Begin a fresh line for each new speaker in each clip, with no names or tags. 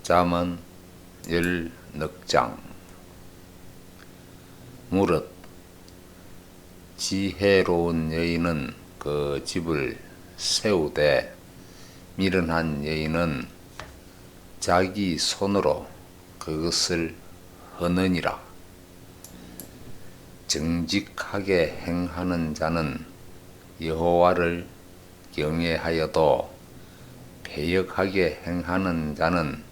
잠언 10장. 무릇 지혜로운 여인은 그 집을 세우되 미련한 여인은 자기 손으로 그것을 허느니라. 정직하게 행하는 자는 여호와를 경외하여도 패역하게 행하는 자는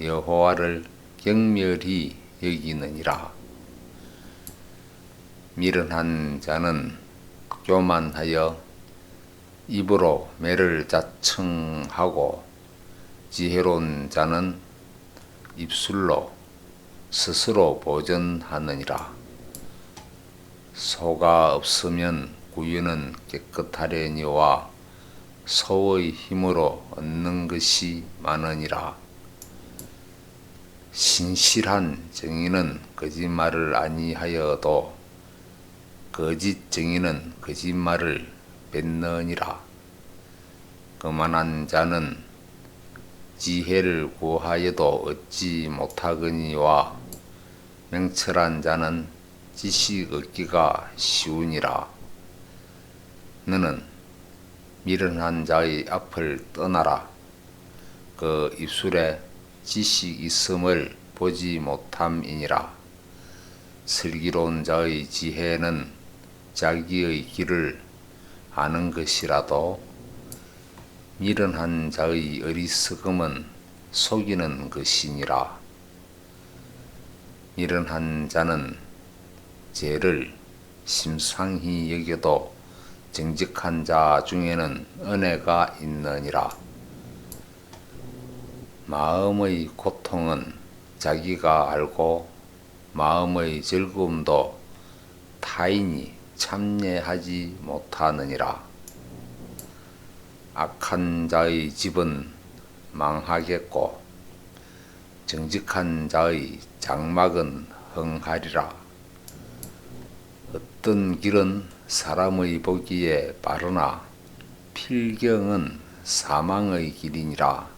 여호와를 경멸히 여기느니라. 미련한 자는 교만하여 입으로 매를 자청하고 지혜로운 자는 입술로 스스로 보전하느니라. 소가 없으면 구유는 깨끗하려니와 소의 힘으로 얻는 것이 많으니라. 신실한 정의는 거짓말을 아니하여도 거짓 정의는 거짓말을 뱉느니라. 거만한 자는 지혜를 구하여도 얻지 못하거니와 명철한 자는 지식 얻기가 쉬우니라. 너는 미련한 자의 앞을 떠나라. 그 입술에 지식 있음을 보지 못함이니라. 슬기로운 자의 지혜는 자기의 길을 아는 것이라도 미련한 자의 어리석음은 속이는 것이니라. 미련한 자는 죄를 심상히 여겨도 정직한 자 중에는 은혜가 있느니라. 마음의 고통은 자기가 알고 마음의 즐거움도 타인이 참여하지 못하느니라. 악한 자의 집은 망하겠고 정직한 자의 장막은 흥하리라. 어떤 길은 사람의 보기에 바르나 필경은 사망의 길이니라.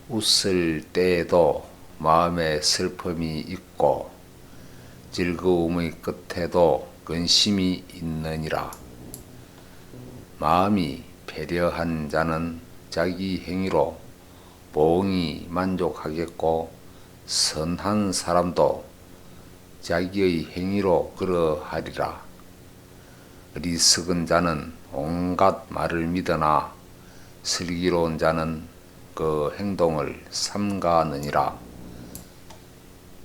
웃을 때에도 마음에 슬픔이 있고 즐거움의 끝에도 근심이 있느니라. 마음이 배려한 자는 자기 행위로 보응이 만족하겠고 선한 사람도 자기의 행위로 그러하리라. 어리석은 자는 온갖 말을 믿으나 슬기로운 자는 그 행동을 삼가느니라.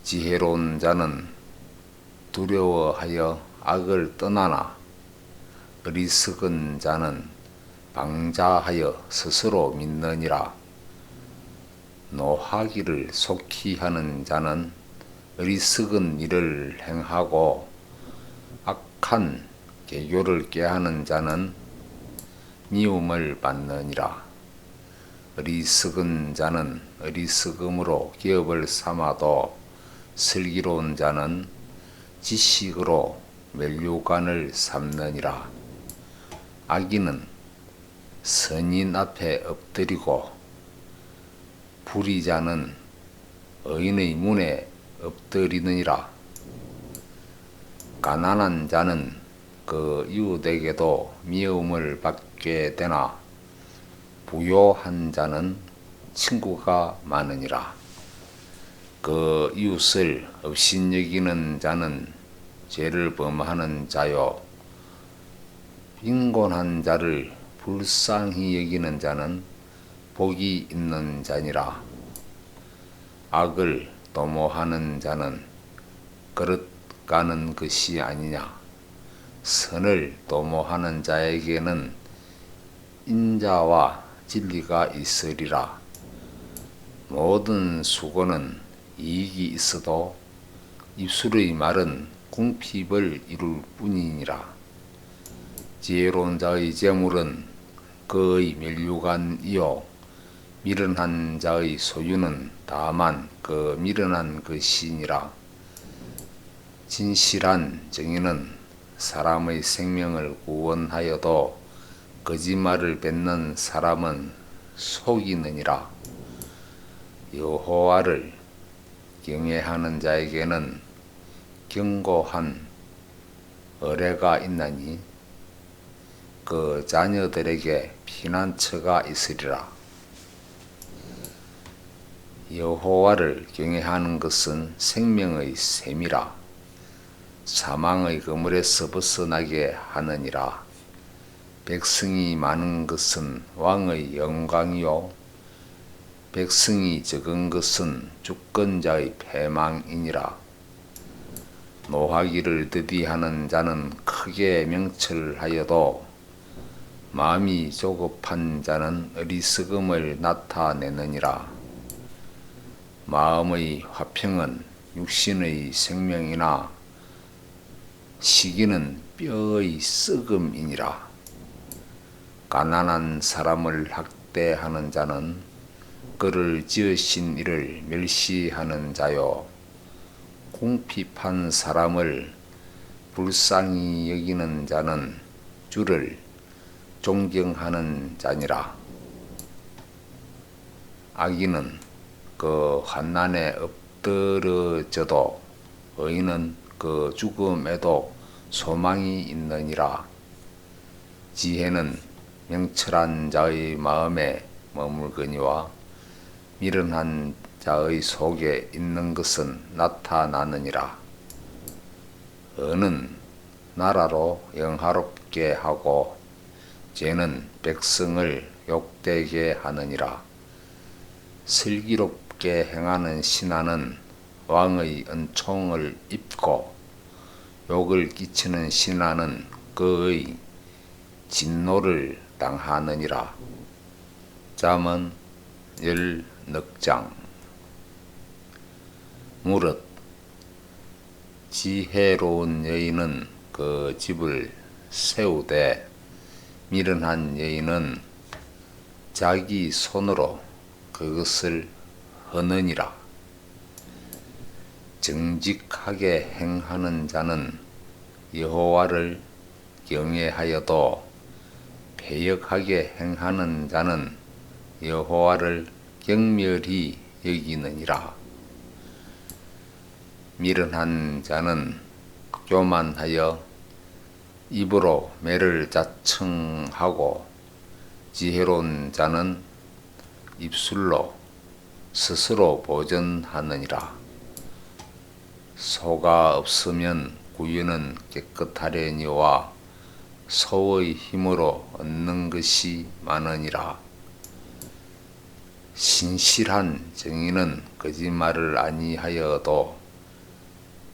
지혜로운 자는 두려워하여 악을 떠나나 어리석은 자는 방자하여 스스로 믿느니라. 노하기를 속히 하는 자는 어리석은 일을 행하고 악한 계교를 꾀하는 자는 미움을 받느니라. 어리석은 자는 어리석음으로 기업을 삼아도 슬기로운 자는 지식으로 면류관을 삼느니라. 악인은 선인 앞에 엎드리고 불의자는 의인의 문에 엎드리느니라. 가난한 자는 그 이웃에게도 미움을 받게 되나 부요한 자는 친구가 많으니라. 그 이웃을 업신여기는 자는 죄를 범하는 자요 빈곤한 자를 불쌍히 여기는 자는 복이 있는 자니라. 악을 도모하는 자는 그릇 가는 것이 아니냐. 선을 도모하는 자에게는 인자와 진리가 있으리라. 모든 수고는 이익이 있어도 입술의 말은 궁핍을 이룰 뿐이니라. 지혜로운 자의 재물은 그의 면류관이요 미련한 자의 소유는 다만 그 미련한 것이니라. 진실한 정의는 사람의 생명을 구원하여도 거짓말을 뱉는 사람은 속이느니라. 여호와를 경외하는 자에게는 견고한 의뢰가 있나니 그 자녀들에게 피난처가 있으리라. 여호와를 경외하는 것은 생명의 샘이라. 사망의 그물에서 벗어나게 하느니라. 백성이 많은 것은 왕의 영광이요 백성이 적은 것은 주권자의 패망이니라. 노하기를 더디하는 자는 크게 명철하여도 마음이 조급한 자는 어리석음을 나타내느니라. 마음의 화평은 육신의 생명이나 시기는 뼈의 썩음이니라. 가난한 사람을 학대하는 자는 그를 지으신 이를 멸시하는 자요 궁핍한 사람을 불쌍히 여기는 자는 주를 존경하는 자니라. 악인은 그 환난에 엎드러져도 의인은 그 죽음에도 소망이 있느니라. 지혜는 명철한 자의 마음에 머물거니와 미련한 자의 속에 있는 것은 나타나느니라. 은은 나라로 영화롭게 하고 죄는 백성을 욕되게 하느니라. 슬기롭게 행하는 신하는 왕의 은총을 입고 욕을 끼치는 신하는 그의 진노를 당하느니라. 잠언 10장. 무릇 지혜로운 여인은 그 집을 세우되 미련한 여인은 자기 손으로 그것을 허느니라. 정직하게 행하는 자는 여호와를 경외하여도 패역하게 행하는 자는 여호와를 경멸히 여기느니라. 미련한 자는 교만하여 입으로 매를 자청하고 지혜로운 자는 입술로 스스로 보전하느니라. 소가 없으면 구유는 깨끗하려니와 소의 힘으로 얻는 것이 많으니라. 신실한 정의는 거짓말을 아니하여도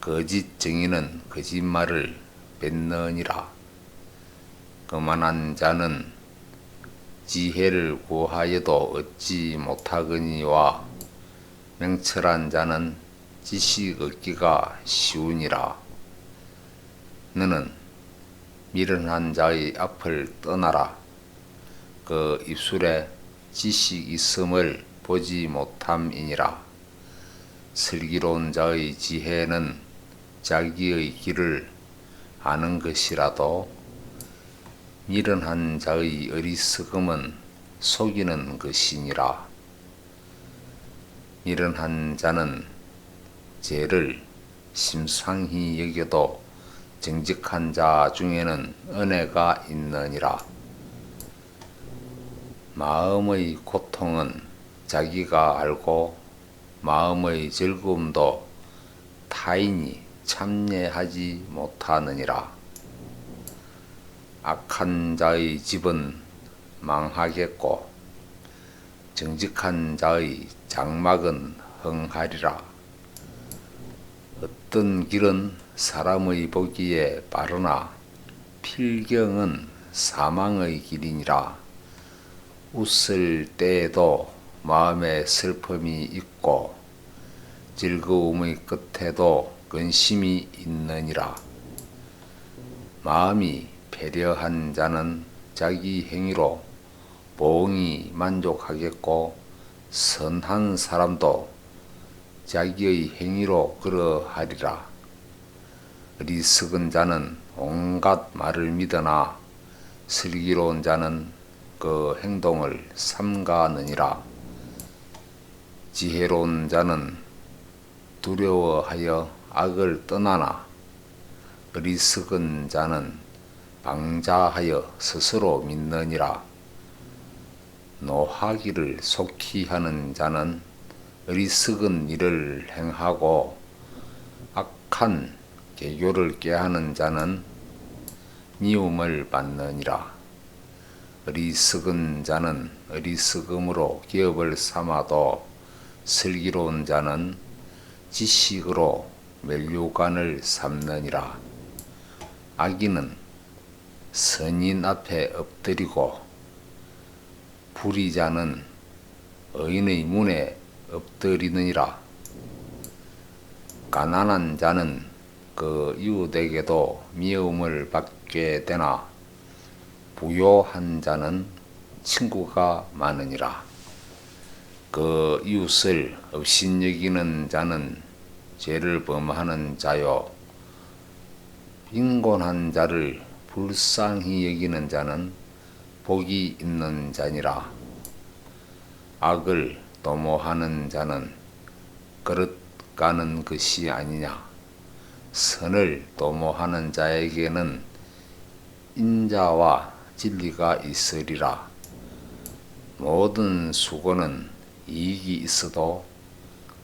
거짓 정의는 거짓말을 뱉느니라. 거만한 자는 지혜를 구하여도 얻지 못하거니와 명철한 자는 지식 얻기가 쉬우니라. 너는 미련한 자의 앞을 떠나라. 그 입술에 지식 있음을 보지 못함이니라. 슬기로운 자의 지혜는 자기의 길을 아는 것이라도 미련한 자의 어리석음은 속이는 것이니라. 미련한 자는 죄를 심상히 여겨도 정직한 자 중에는 은혜가 있느니라. 마음의 고통은 자기가 알고 마음의 즐거움도 타인이 참여하지 못하느니라. 악한 자의 집은 망하겠고 정직한 자의 장막은 흥하리라. 어떤 길은 사람의 보기에 빠르나 필경은 사망의 길이니라. 웃을 때에도 마음에 슬픔이 있고 즐거움의 끝에도 근심이 있느니라. 마음이 배려한 자는 자기 행위로 보응이 만족하겠고 선한 사람도 자기의 행위로 그러하리라. 어리석은 자는 온갖 말을 믿으나 슬기로운 자는 그 행동을 삼가느니라. 지혜로운 자는 두려워하여 악을 떠나나 어리석은 자는 방자하여 스스로 믿느니라. 노하기를 속히 하는 자는 어리석은 일을 행하고 악한 계교를 꾀하는 자는 미움을 받느니라. 어리석은 자는 어리석음으로 기업을 삼아도 슬기로운 자는 지식으로 면류관을 삼느니라. 악인은 선인 앞에 엎드리고 불의자는 의인의 문에 엎드리느니라. 가난한 자는 그 이웃에게도 미움을 받게 되나 부요한 자는 친구가 많으니라. 그 이웃을 업신여기는 자는 죄를 범하는 자요, 빈곤한 자를 불쌍히 여기는 자는 복이 있는 자니라. 악을 도모하는 자는 그릇 가는 것이 아니냐. 선을 도모하는 자에게는 인자와 진리가 있으리라. 모든 수고는 이익이 있어도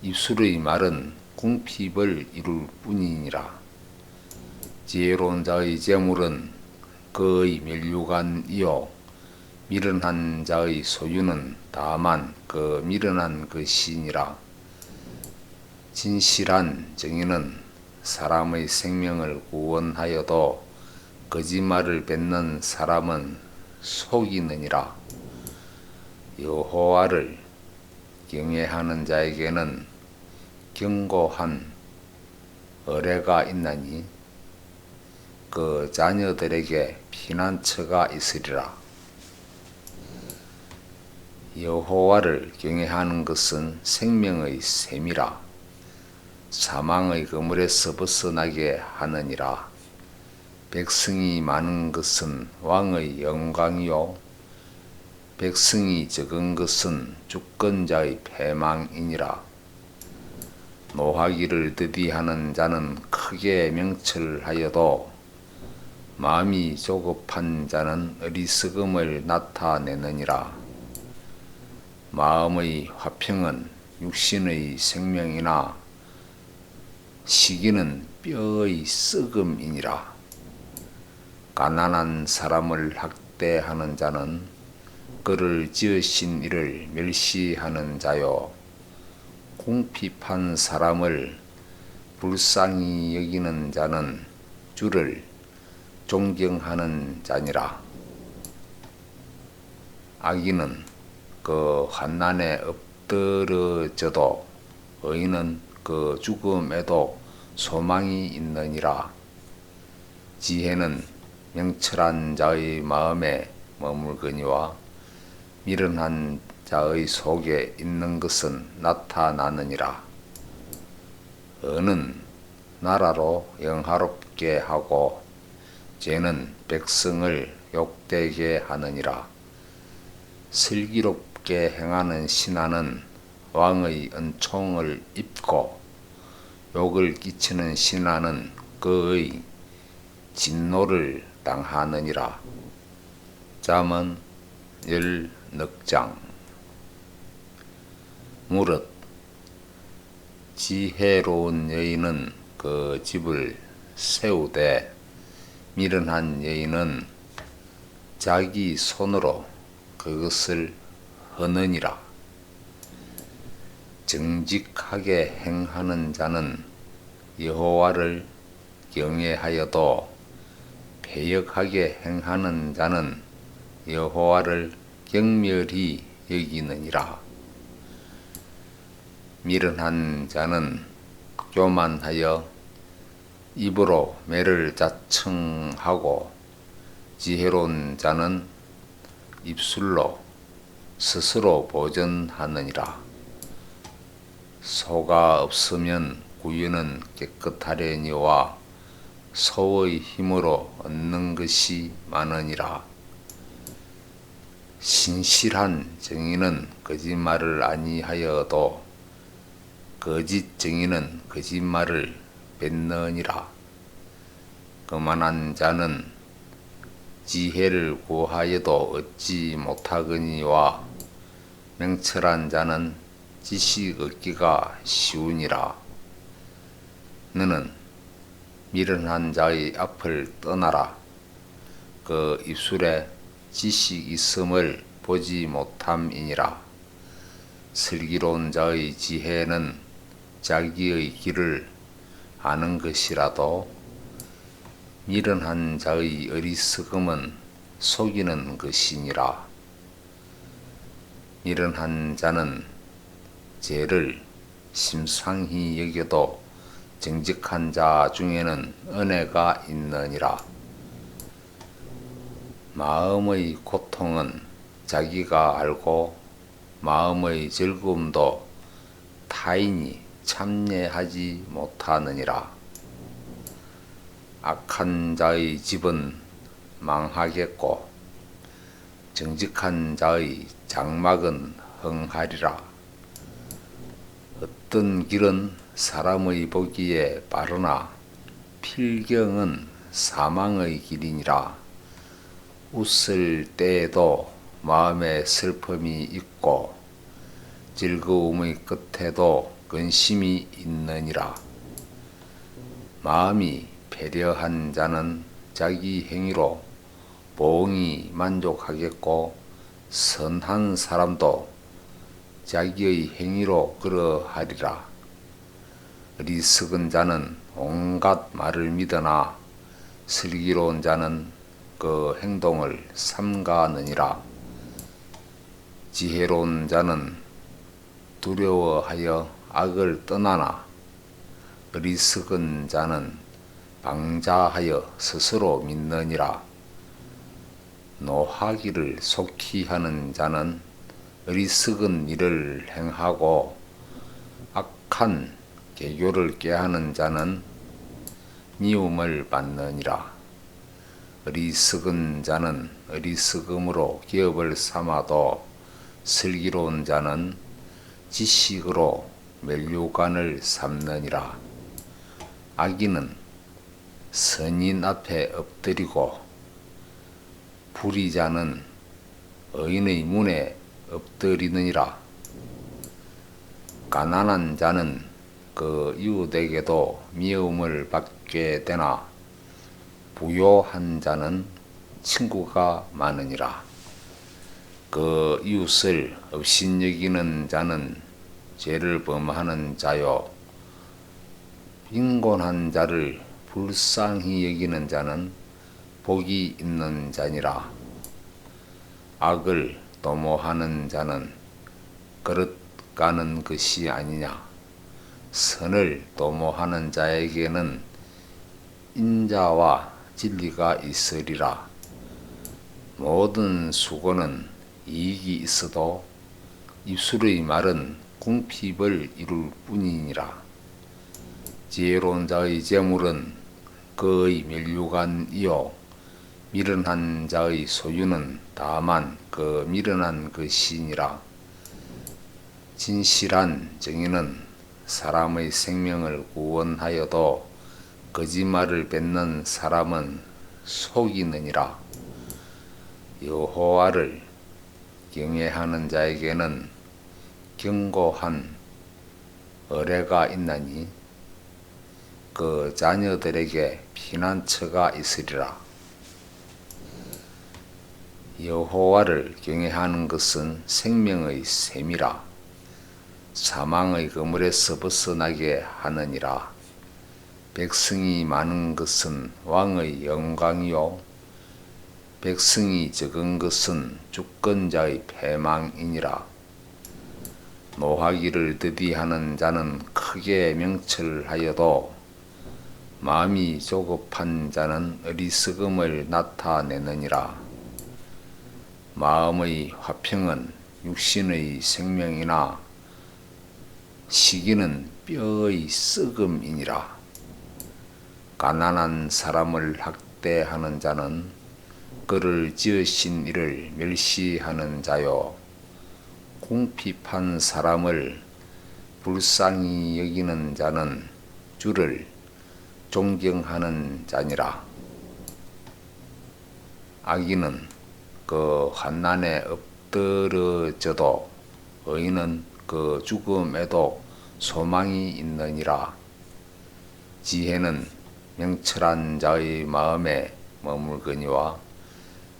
입술의 말은 궁핍을 이룰 뿐이니라. 지혜로운 자의 재물은 그의 면류관이요, 미련한 자의 소유는 다만 그 미련한 것이니라. 진실한 정의는 사람의 생명을 구원하여도 거짓말을 뱉는 사람은 속이느니라. 여호와를 경외하는 자에게는 견고한 의뢰가 있나니 그 자녀들에게 피난처가 있으리라. 여호와를 경외하는 것은 생명의 샘이라. 사망의 그물에서 벗어나게 하느니라. 백성이 많은 것은 왕의 영광이요, 백성이 적은 것은 주권자의 패망이니라. 노하기를 더디하는 자는 크게 명철하여도 마음이 조급한 자는 어리석음을 나타내느니라. 마음의 화평은 육신의 생명이나 시기는 뼈의 썩음이니라. 가난한 사람을 학대하는 자는 그를 지으신 이를 멸시하는 자요, 궁핍한 사람을 불쌍히 여기는 자는 주를 존경하는 자니라. 악인은 그 환난에 엎드러져도 의인은 그 죽음에도 소망이 있느니라. 지혜는 명철한 자의 마음에 머물거니와 미련한 자의 속에 있는 것은 나타나느니라. 은은 나라로 영화롭게 하고 죄는 백성을 욕되게 하느니라. 슬기롭게 행하는 신하는 왕의 은총을 입고 욕을 끼치는 신하는 그의 진노를 당하느니라. 잠언 10장. 무릇 지혜로운 여인은 그 집을 세우되 미련한 여인은 자기 손으로 그것을 허느니라. 정직하게 행하는 자는 여호와를 경외하여도 패역하게 행하는 자는 여호와를 경멸히 여기느니라. 미련한 자는 교만하여 입으로 매를 자청하고 지혜로운 자는 입술로 스스로 보전하느니라. 소가 없으면 구유는 깨끗하려니와 소의 힘으로 얻는 것이 많으니라. 신실한 정의는 거짓말을 아니하여도 거짓 정의는 거짓말을 뱉느니라. 거만한 자는 지혜를 구하여도 얻지 못하거니와 명철한 자는 지식 얻기가 쉬우니라. 너는 미련한 자의 앞을 떠나라. 그 입술에 지식 있음을 보지 못함이니라. 슬기로운 자의 지혜는 자기의 길을 아는 것이라도 미련한 자의 어리석음은 속이는 것이니라. 미련한 자는 죄를 심상히 여겨도 정직한 자 중에는 은혜가 있느니라. 마음의 고통은 자기가 알고 마음의 즐거움도 타인이 참여하지 못하느니라. 악한 자의 집은 망하겠고 정직한 자의 장막은 흥하리라. 어떤 길은 사람의 보기에 빠르나 필경은 사망의 길이니라. 웃을 때에도 마음에 슬픔이 있고 즐거움의 끝에도 근심이 있느니라. 마음이 배려한 자는 자기 행위로 보응이 만족하겠고 선한 사람도 자기의 행위로 그러하리라. 어리석은 자는 온갖 말을 믿으나 슬기로운 자는 그 행동을 삼가느니라. 지혜로운 자는 두려워하여 악을 떠나나 어리석은 자는 방자하여 스스로 믿느니라. 노하기를 속히 하는 자는 어리석은 일을 행하고 악한 계교를 꾀하는 자는 미움을 받느니라. 어리석은 자는 어리석음으로 기업을 삼아도 슬기로운 자는 지식으로 면류관을 삼느니라. 악인은 선인 앞에 엎드리고 불의자는 의인의 문에 엎드리느니라. 가난한 자는 그 이웃에게도 미움을 받게 되나 부요한 자는 친구가 많으니라. 그 이웃을 업신여기는 자는 죄를 범하는 자요 빈곤한 자를 불쌍히 여기는 자는 복이 있는 자니라. 악을 도모하는 자는 그릇 가는 것이 아니냐. 선을 도모하는 자에게는 인자와 진리가 있으리라. 모든 수고는 이익이 있어도 입술의 말은 궁핍을 이룰 뿐이니라. 지혜로운 자의 재물은 그의 면류관이요 미련한 자의 소유는 다만 그 미련한 것이니라. 진실한 정의는 사람의 생명을 구원하여도 거짓말을 뱉는 사람은 속이느니라. 여호와를 경외하는 자에게는 견고한 의뢰가 있나니 그 자녀들에게 피난처가 있으리라. 여호와를 경외하는 것은 생명의 셈이라. 사망의 그물에서 벗어나게 하느니라. 백성이 많은 것은 왕의 영광이요 백성이 적은 것은 주권자의 패망이니라. 노하기를 더디하는 자는 크게 명철하여도 마음이 조급한 자는 어리석음을 나타내느니라. 마음의 화평은 육신의 생명이나 시기는 뼈의 썩음이니라. 가난한 사람을 학대하는 자는 그를 지으신 이를 멸시하는 자요 궁핍한 사람을 불쌍히 여기는 자는 주를 존경하는 자니라. 악인은 그 환난에 엎드러져도 의인은 그 죽음에도 소망이 있느니라. 지혜는 명철한 자의 마음에 머물거니와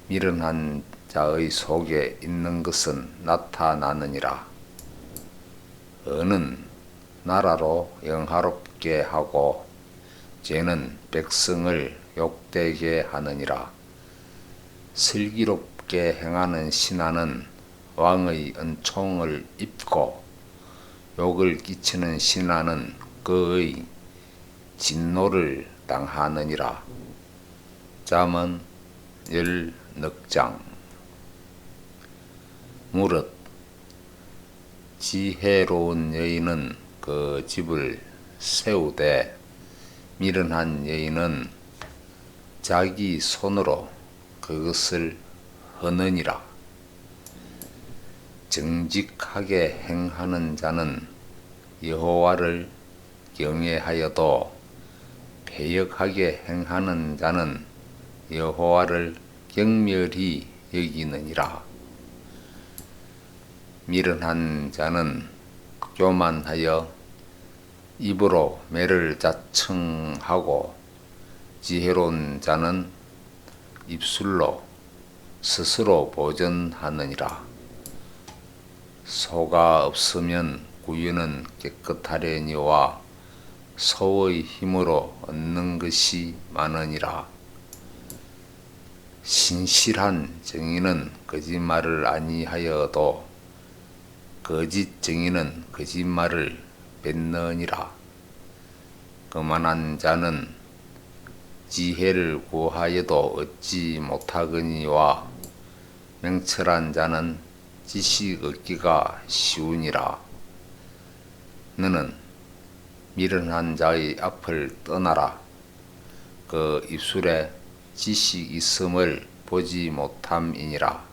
미련한 자의 속에 있는 것은 나타나느니라. 은은 나라로 영화롭게 하고 죄는 백성을 욕되게 하느니라. 슬기롭게 행하는 신하는 왕의 은총을 입고 욕을 끼치는 신하는 그의 진노를 당하느니라. 잠언 10장. 무릇 지혜로운 여인은 그 집을 세우되 미련한 여인은 자기 손으로 그것을 허느니라. 정직하게 행하는 자는 여호와를 경외하여도 패역하게 행하는 자는 여호와를 경멸히 여기느니라. 미련한 자는 교만하여 입으로 매를 자청하고 지혜로운 자는 입술로 스스로 보전하느니라. 소가 없으면 구유는 깨끗하려니와 소의 힘으로 얻는 것이 많으니라. 신실한 정의는 거짓말을 아니하여도 거짓 정의는 거짓말을 뱉느니라. 거만한 자는 지혜를 구하여도 얻지 못하거니와 명철한 자는 지식 얻기가 쉬우니라. 너는 미련한 자의 앞을 떠나라. 그 입술에 지식 있음을 보지 못함이니라.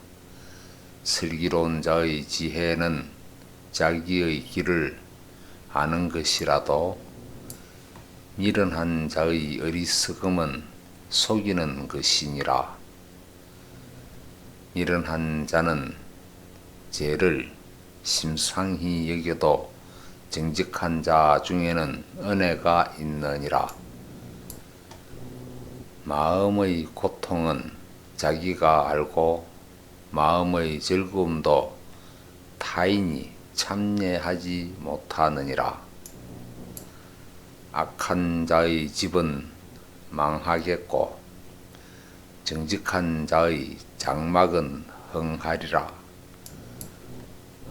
슬기로운 자의 지혜는 자기의 길을 아는 것이라도 미련한 자의 어리석음은 속이는 것이니라. 미련한 자는 죄를 심상히 여겨도 정직한 자 중에는 은혜가 있느니라. 마음의 고통은 자기가 알고 마음의 즐거움도 타인이 참여하지 못하느니라. 악한 자의 집은 망하겠고 정직한 자의 장막은 흥하리라.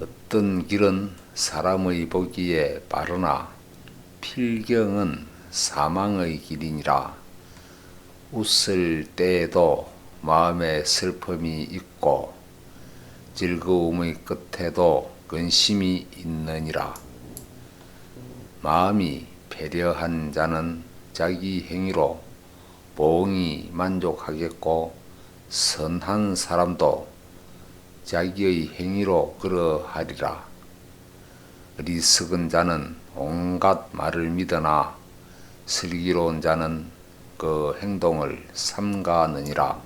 어떤 길은 사람의 보기에 바르나 필경은 사망의 길이니라. 웃을 때에도 마음에 슬픔이 있고 즐거움의 끝에도 근심이 있느니라. 마음이 배려한 자는 자기 행위로 보응이 만족하겠고 선한 사람도 자기의 행위로 그러하리라. 어리석은 자는 온갖 말을 믿으나 슬기로운 자는 그 행동을 삼가느니라.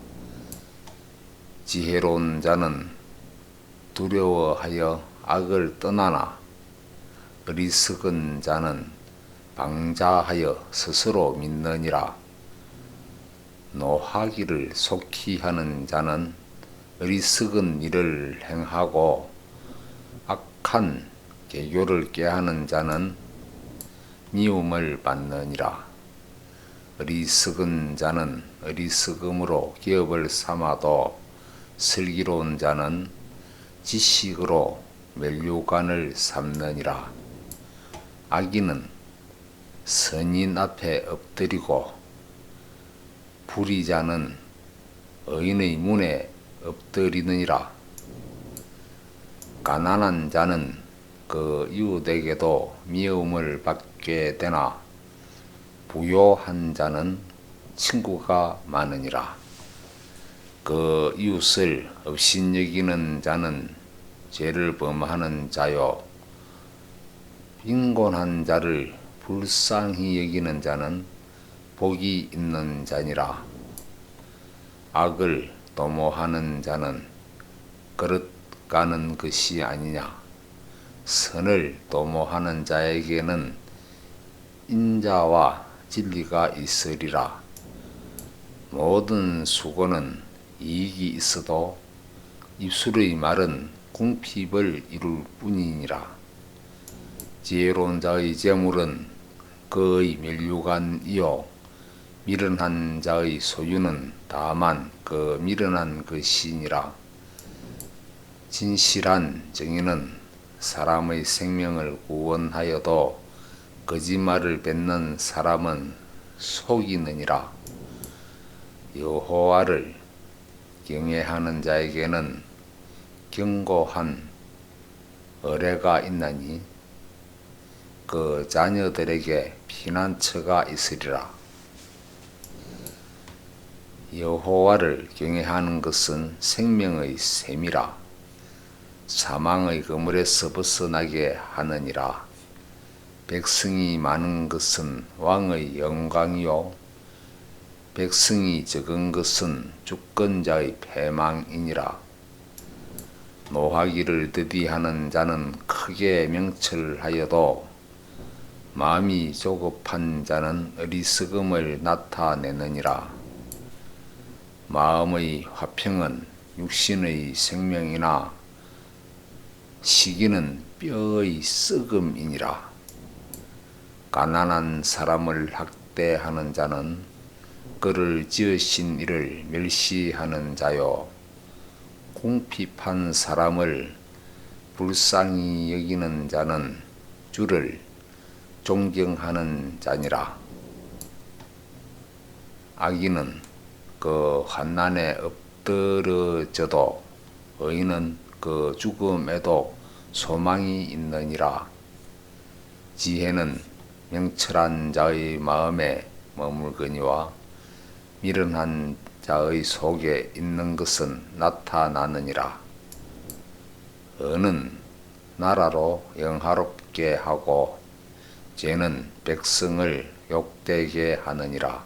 지혜로운 자는 두려워하여 악을 떠나나 어리석은 자는 방자하여 스스로 믿느니라. 노하기를 속히 하는 자는 어리석은 일을 행하고 악한 계교를 꾀하는 자는 미움을 받느니라. 어리석은 자는 어리석음으로 기업을 삼아도 슬기로운 자는 지식으로 면류관을 삼느니라. 악인은 선인 앞에 엎드리고 불의자는 의인의 문에 엎드리느니라. 가난한 자는 그 이웃에게도 미움을 받게 되나 부요한 자는 친구가 많으니라. 그 이웃을 업신여기는 자는 죄를 범하는 자요 빈곤한 자를 불쌍히 여기는 자는 복이 있는 자니라. 악을 도모하는 자는 그릇 가는 것이 아니냐. 선을 도모하는 자에게는 인자와 진리가 있으리라. 모든 수고는 이익이 있어도 입술의 말은 궁핍을 이룰 뿐이니라. 지혜로운 자의 재물은 그의 면류관이요 미련한 자의 소유는 다만 그 미련한 것이니라. 진실한 정의는 사람의 생명을 구원하여도 거짓말을 뱉는 사람은 속이느니라. 여호와를 경외하는 자에게는 견고한 의뢰가 있나니 그 자녀들에게 피난처가 있으리라. 여호와를 경외하는 것은 생명의 샘이라. 사망의 그물에서 벗어나게 하느니라. 백성이 많은 것은 왕의 영광이요 백성이 적은 것은 주권자의 패망이니라. 노하기를 더디하는 자는 크게 명철하여도 마음이 조급한 자는 어리석음을 나타내느니라. 마음의 화평은 육신의 생명이나 시기는 뼈의 썩음이니라. 가난한 사람을 학대하는 자는 그를 지으신 이를 멸시하는 자요 궁핍한 사람을 불쌍히 여기는 자는 주를 존경하는 자니라. 악인은 그 환난에 엎드러져도 의인은 그 죽음에도 소망이 있느니라. 지혜는 명철한 자의 마음에 머물거니와 미련한 자의 속에 있는 것은 나타나느니라. 은은 나라로 영화롭게 하고 죄는 백성을 욕되게 하느니라.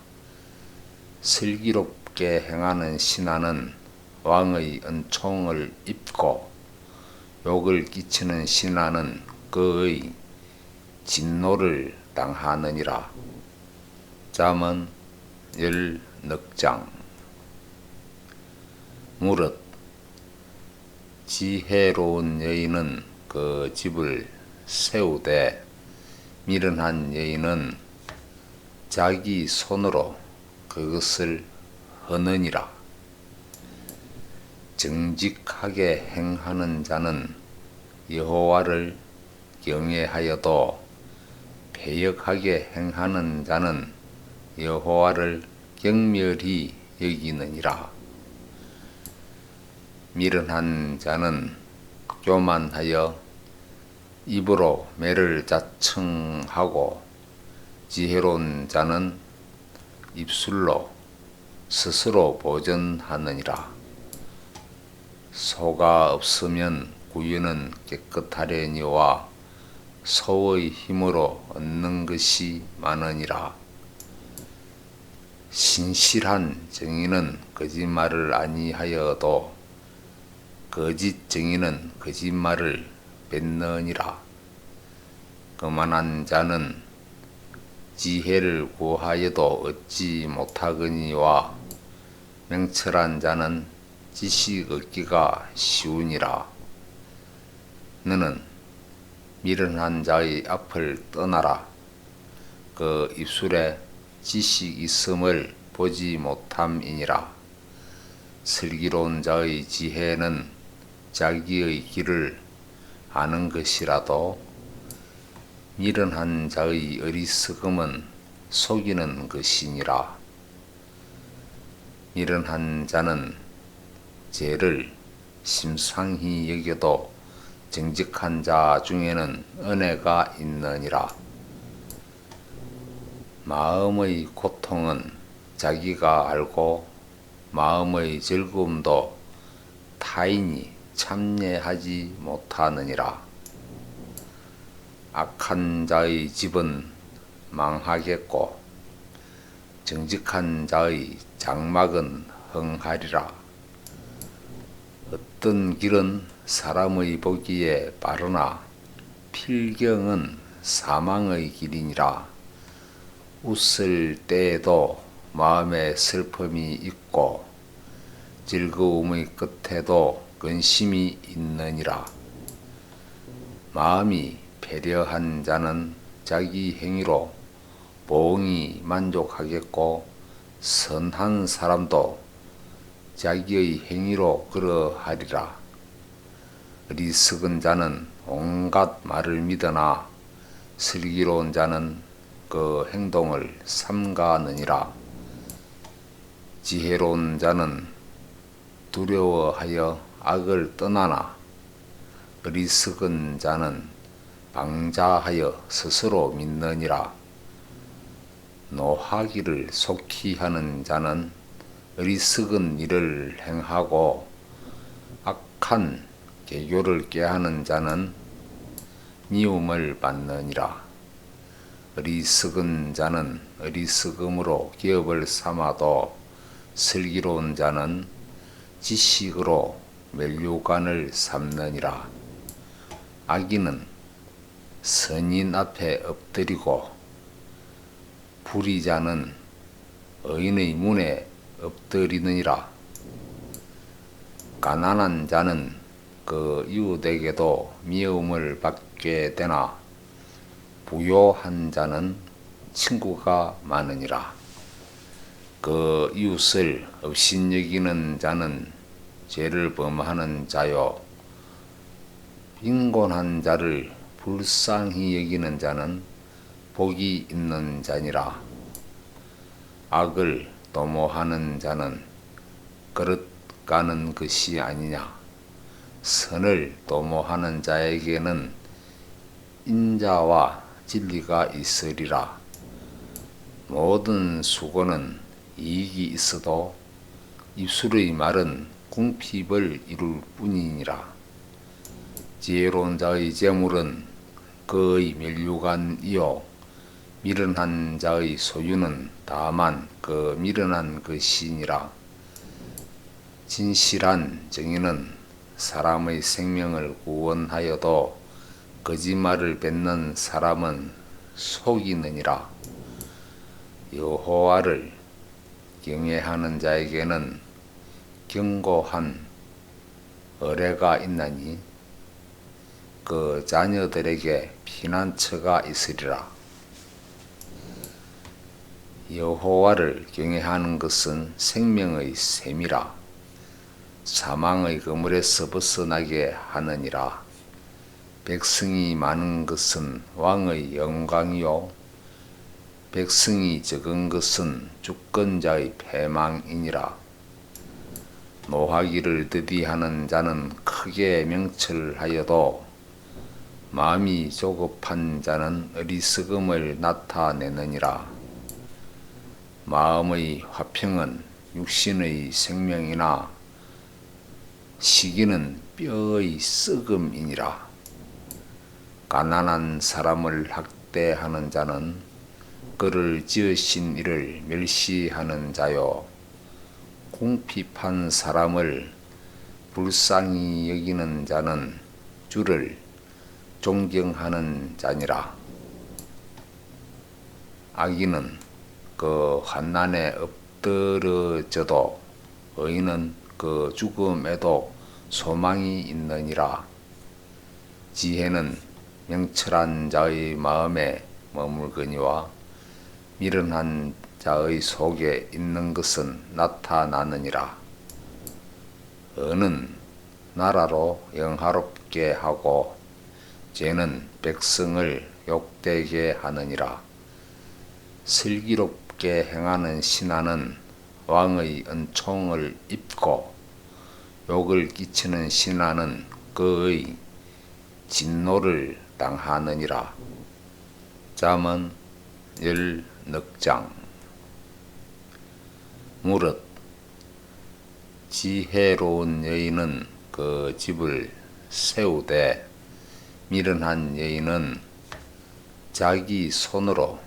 슬기롭게 행하는 신하는 왕의 은총을 입고 욕을 끼치는 신하는 그의 진노를 당하느니라. 잠언 10장. 무릇 지혜로운 여인은 그 집을 세우되 미련한 여인은 자기 손으로 그것을 허느니라. 정직하게 행하는 자는 여호와를 경외하여도 패역하게 행하는 자는 여호와를 경멸히 여기느니라. 미련한 자는 교만하여 입으로 매를 자청하고 지혜로운 자는 입술로 스스로 보전하느니라. 소가 없으면 구유는 깨끗하려니와 소의 힘으로 얻는 것이 많으니라. 신실한 정의는 거짓말을 아니하여도 거짓 정의는 거짓말을 뱉느니라. 거만한 자는 지혜를 구하여도 얻지 못하거니와 명철한 자는 지식 얻기가 쉬우니라. 너는 미련한 자의 앞을 떠나라. 그 입술에 지식 있음을 보지 못함이니라. 슬기로운 자의 지혜는 자기의 길을 아는 것이라도 미련한 자의 어리석음은 속이는 것이니라. 미련한 자는 죄를 심상히 여겨도 정직한 자 중에는 은혜가 있느니라. 마음의 고통은 자기가 알고 마음의 즐거움도 타인이 참여하지 못하느니라. 악한 자의 집은 망하겠고 정직한 자의 장막은 흥하리라. 어떤 길은 사람의 보기에 빠르나 필경은 사망의 길이니라. 웃을 때에도 마음에 슬픔이 있고 즐거움의 끝에도 근심이 있느니라. 마음이 배려한 자는 자기 행위로 보응이 만족하겠고 선한 사람도 자기의 행위로 그러하리라. 어리석은 자는 온갖 말을 믿으나 슬기로운 자는 그 행동을 삼가느니라. 지혜로운 자는 두려워하여 악을 떠나나 어리석은 자는 방자하여 스스로 믿느니라. 노하기를 속히 하는 자는 어리석은 일을 행하고 악한 계교를 꾀하는 자는 미움을 받느니라. 어리석은 자는 어리석음으로 기업을 삼아도 슬기로운 자는 지식으로 면류관을 삼느니라. 악인은 선인 앞에 엎드리고 불의자는 의인의 문에 엎드리느니라. 가난한 자는 그 이웃에게도 미움을 받게 되나 부요한 자는 친구가 많으니라. 그 이웃을 업신여기는 자는 죄를 범하는 자요 빈곤한 자를 불쌍히 여기는 자는 복이 있는 자니라. 악을 도모하는 자는 그릇 가는 것이 아니냐. 선을 도모하는 자에게는 인자와 진리가 있으리라. 모든 수고는 이익이 있어도 입술의 말은 궁핍을 이룰 뿐이니라. 지혜로운 자의 재물은 그의 면류관이요 미련한 자의 소유는 다만 그 미련한 것이니라. 진실한 정의는 사람의 생명을 구원하여도 거짓말을 뱉는 사람은 속이느니라. 여호와를 경외하는 자에게는 견고한 의뢰가 있나니 그 자녀들에게 피난처가 있으리라. 여호와를 경외하는 것은 생명의 셈이라. 사망의 그물에서 벗어나게 하느니라. 백성이 많은 것은 왕의 영광이요 백성이 적은 것은 주권자의 패망이니라. 노하기를 더디하는 자는 크게 명철하여도 마음이 조급한 자는 어리석음을 나타내느니라. 마음의 화평은 육신의 생명이나 시기는 뼈의 썩음이니라. 가난한 사람을 학대하는 자는 그를 지으신 이를 멸시하는 자요 궁핍한 사람을 불쌍히 여기는 자는 주를 존경하는 자니라. 악인은 그 환난에 엎드러져도 의인은 그 죽음에도 소망이 있느니라. 지혜는 명철한 자의 마음에 머물거니와 미련한 자의 속에 있는 것은 나타나느니라. 은은 나라로 영화롭게 하고 죄는 백성을 욕되게 하느니라. 슬기롭게 행하는 신하는 왕의 은총을 입고 욕을 끼치는 신하는 그의 진노를 당하느니라. 잠언 10장. 무릇 지혜로운 여인은 그 집을 세우되 미련한 여인은 자기 손으로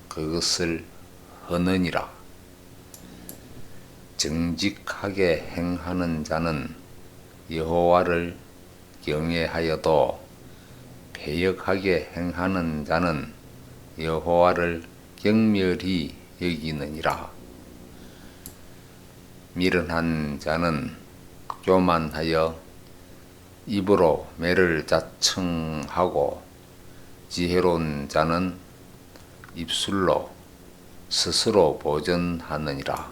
그것을 하느니라. 정직하게 행하는 자는 여호와를 경외하여도 패역하게 행하는 자는 여호와를 경멸히 여기느니라. 미련한 자는 교만하여 입으로 매를 자청하고 지혜로운 자는 입술로 스스로 보전하느니라.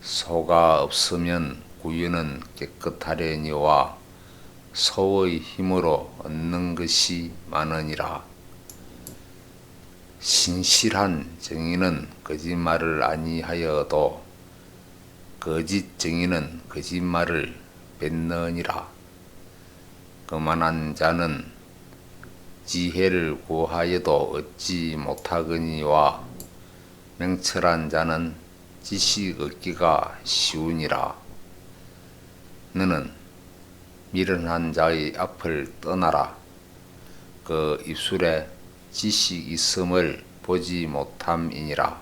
소가 없으면 구유는 깨끗하려니와 소의 힘으로 얻는 것이 많으니라. 신실한 정의는 거짓말을 아니하여도 거짓 정의는 거짓말을 뱉느니라. 거만한 자는 지혜를 구하여도 얻지 못하거니와 명철한 자는 지식 얻기가 쉬우니라. 너는 미련한 자의 앞을 떠나라. 그 입술에 지식 있음을 보지 못함이니라.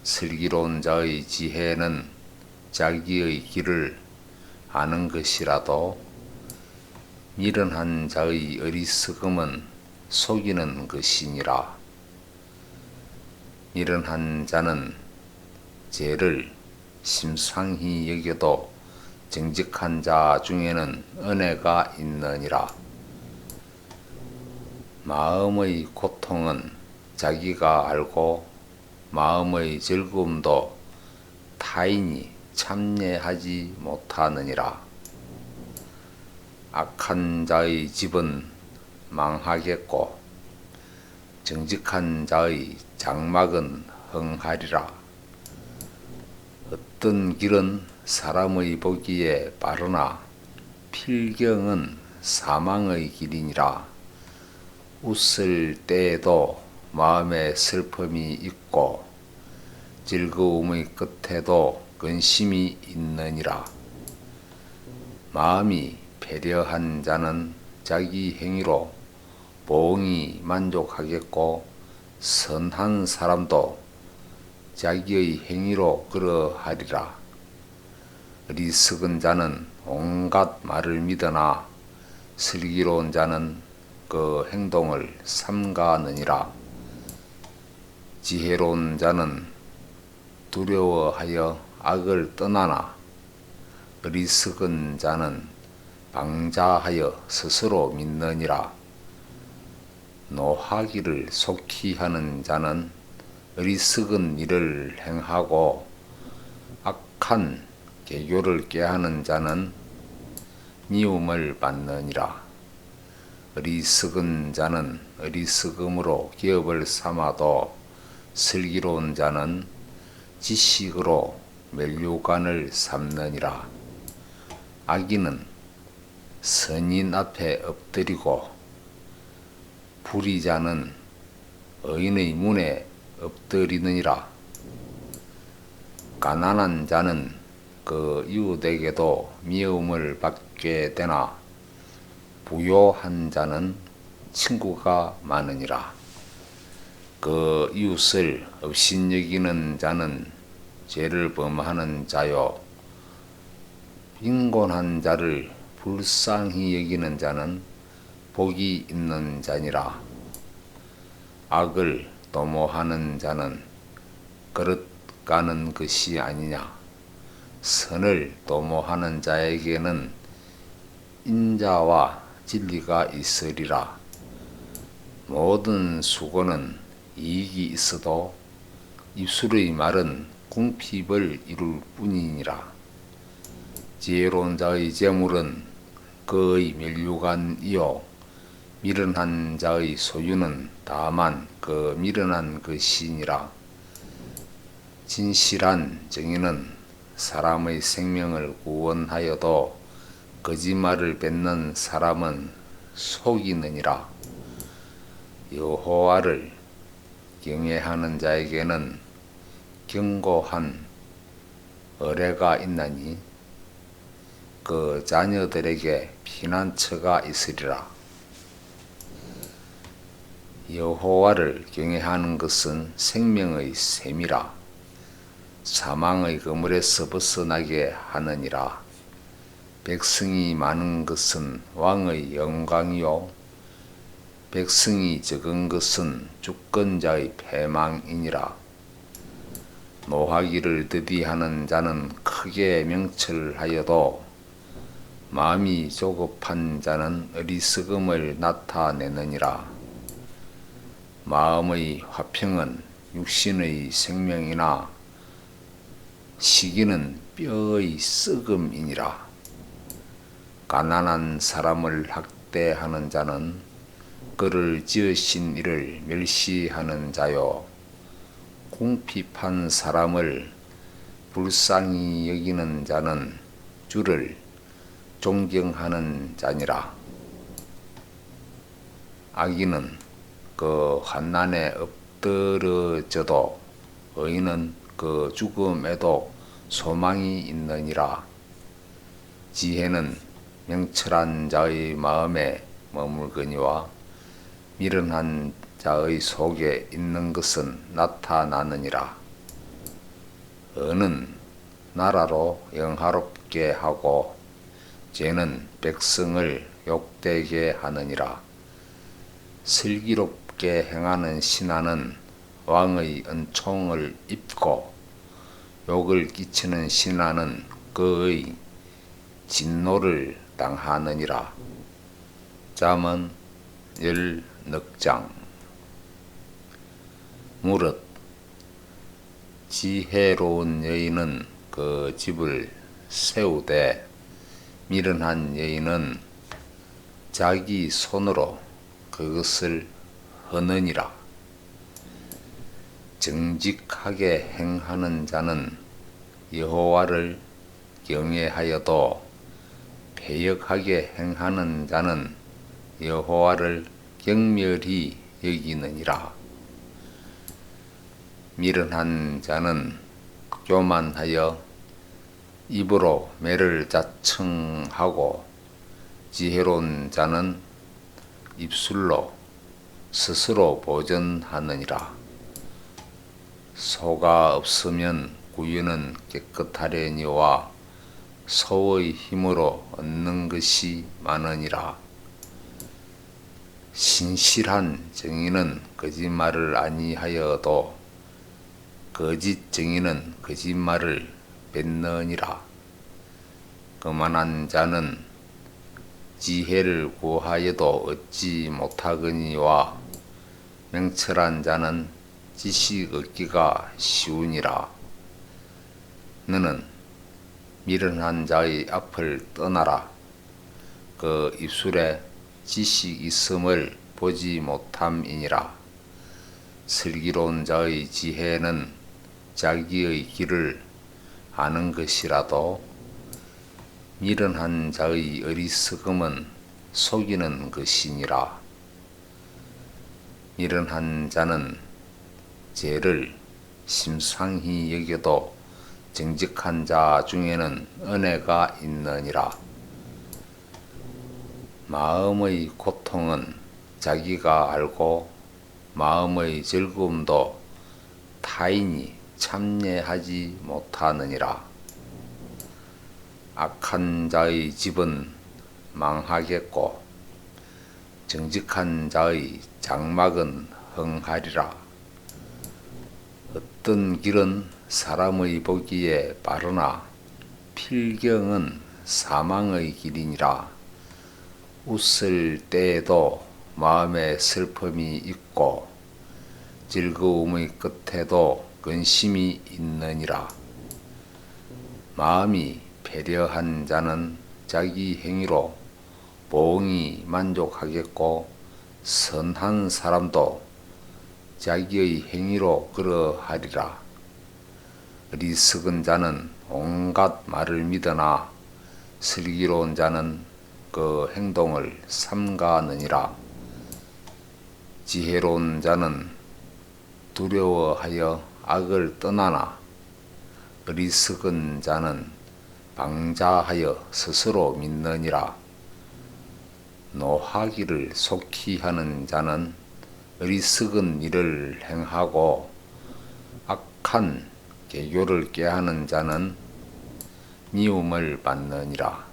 슬기로운 자의 지혜는 자기의 길을 아는 것이라도 미련한 자의 어리석음은 속이는 것이니라. 미련한 자는 죄를 심상히 여겨도 정직한 자 중에는 은혜가 있느니라. 마음의 고통은 자기가 알고 마음의 즐거움도 타인이 참여하지 못하느니라. 악한 자의 집은 망하겠고 정직한 자의 장막은 흥하리라. 어떤 길은 사람의 보기에 빠르나 필경은 사망의 길이니라. 웃을 때에도 마음에 슬픔이 있고 즐거움의 끝에도 근심이 있느니라. 마음이 배려한 자는 자기 행위로 보응이 만족하겠고 선한 사람도 자기의 행위로 그러하리라. 어리석은 자는 온갖 말을 믿으나 슬기로운 자는 그 행동을 삼가느니라. 지혜로운 자는 두려워하여 악을 떠나나 어리석은 자는 방자하여 스스로 믿느니라. 노하기를 속히 하는 자는 어리석은 일을 행하고 악한 계교를 꾀하는 자는 미움을 받느니라. 어리석은 자는 어리석음으로 기업을 삼아도 슬기로운 자는 지식으로 면류관을 삼느니라. 악인은 선인 앞에 엎드리고 불의자는 의인의 문에 엎드리느니라. 가난한 자는 그 이웃에게도 미움을 받게 되나 부요한 자는 친구가 많으니라. 그 이웃을 업신여기는 자는 죄를 범하는 자요 빈곤한 자를 불쌍히 여기는 자는 복이 있는 자니라. 악을 도모하는 자는 그릇 가는 것이 아니냐. 선을 도모하는 자에게는 인자와 진리가 있으리라. 모든 수고는 이익이 있어도 입술의 말은 궁핍을 이룰 뿐이니라. 지혜로운 자의 재물은 그의 면류관이요 미련한 자의 소유는 다만 그 미련한 것이니라. 진실한 정의는 사람의 생명을 구원하여도 거짓말을 뱉는 사람은 속이느니라. 여호와를 경외하는 자에게는 견고한 의뢰가 있나니 그 자녀들에게 피난처가 있으리라. 여호와를 경외하는 것은 생명의 셈이라. 사망의 그물에서 벗어나게 하느니라. 백성이 많은 것은 왕의 영광이요 백성이 적은 것은 주권자의 패망이니라. 노하기를 더디하는 자는 크게 명철하여도 마음이 조급한 자는 어리석음을 나타내느니라. 마음의 화평은 육신의 생명이나 시기는 뼈의 썩음이니라. 가난한 사람을 학대하는 자는 그를 지으신 이를 멸시하는 자요 궁핍한 사람을 불쌍히 여기는 자는 주를 존경하는 자니라. 악인은 그 환난에 엎드러져도 의인은 그 죽음에도 소망이 있느니라. 지혜는 명철한 자의 마음에 머물거니와 미련한 자의 속에 있는 것은 나타나느니라. 은은 나라로 영화롭게 하고 죄는 백성을 욕되게 하느니라. 슬기롭게 행하는 신하는 왕의 은총을 입고 욕을 끼치는 신하는 그의 진노를 당하느니라. 잠언 10장. 무릇 지혜로운 여인은 그 집을 세우되 미련한 여인은 자기 손으로 그것을 허느니라. 정직하게 행하는 자는 여호와를 경외하여도 패역하게 행하는 자는 여호와를 경멸히 여기느니라. 미련한 자는 교만하여 입으로 매를 자청하고 지혜로운 자는 입술로 스스로 보전하느니라. 소가 없으면 구유는 깨끗하려니와 소의 힘으로 얻는 것이 많으니라. 신실한 정의는 거짓말을 아니하여도 거짓 정의는 거짓말을 뱉느니라. 거만한 자는 지혜를 구하여도 얻지 못하거니와 명철한 자는 지식 얻기가 쉬우니라. 너는 미련한 자의 앞을 떠나라. 그 입술에 지식 있음을 보지 못함이니라. 슬기로운 자의 지혜는 자기의 길을 아는 것이라도 미련한 자의 어리석음은 속이는 것이니라. 미련한 자는 죄를 심상히 여겨도 정직한 자 중에는 은혜가 있느니라. 마음의 고통은 자기가 알고 마음의 즐거움도 타인이 참여하지 못하느니라. 악한 자의 집은 망하겠고 정직한 자의 장막은 흥하리라. 어떤 길은 사람의 보기에 바르나 필경은 사망의 길이니라. 웃을 때에도 마음에 슬픔이 있고 즐거움의 끝에도 근심이 있느니라. 마음이 배려한 자는 자기 행위로 보응이 만족하겠고 선한 사람도 자기의 행위로 그러하리라. 어리석은 자는 온갖 말을 믿으나 슬기로운 자는 그 행동을 삼가느니라. 지혜로운 자는 두려워하여 악을 떠나나 어리석은 자는 방자하여 스스로 믿느니라. 노하기를 속히 하는 자는 어리석은 일을 행하고 악한 계교를 꾀하는 자는 미움을 받느니라.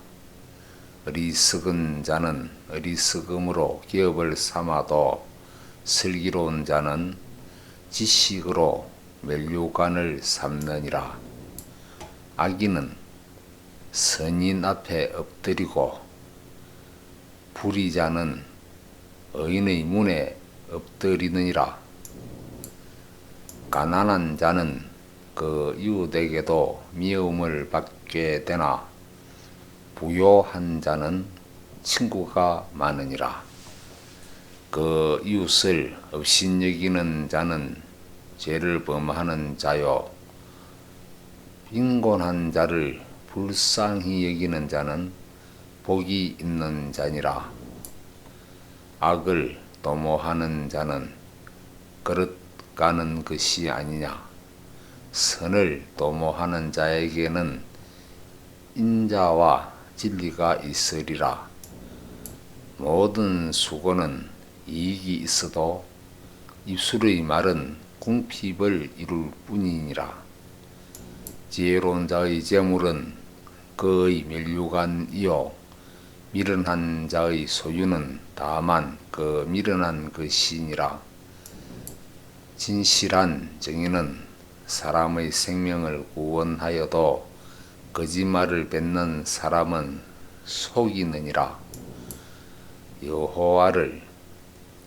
어리석은 자는 어리석음으로 기업을 삼아도 슬기로운 자는 지식으로 면류관을 삼느니라. 악인은 선인 앞에 엎드리고 불의자는 의인의 문에 엎드리느니라. 가난한 자는 그 이웃에게도 미움을 받게 되나 부요한 자는 친구가 많으니라. 그 이웃을 업신여기는 자는 죄를 범하는 자요, 빈곤한 자를 불쌍히 여기는 자는 복이 있는 자니라. 악을 도모하는 자는 그릇 가는 것이 아니냐. 선을 도모하는 자에게는 인자와 진리가 있으리라. 모든 수고는 이익이 있어도 입술의 말은 궁핍을 이룰 뿐이니라. 지혜로운 자의 재물은 그의 면류관이요, 미련한 자의 소유는 다만 그 미련한 것이니라. 진실한 정의는 사람의 생명을 구원하여도 거짓말을 뱉는 사람은 속이느니라. 여호와를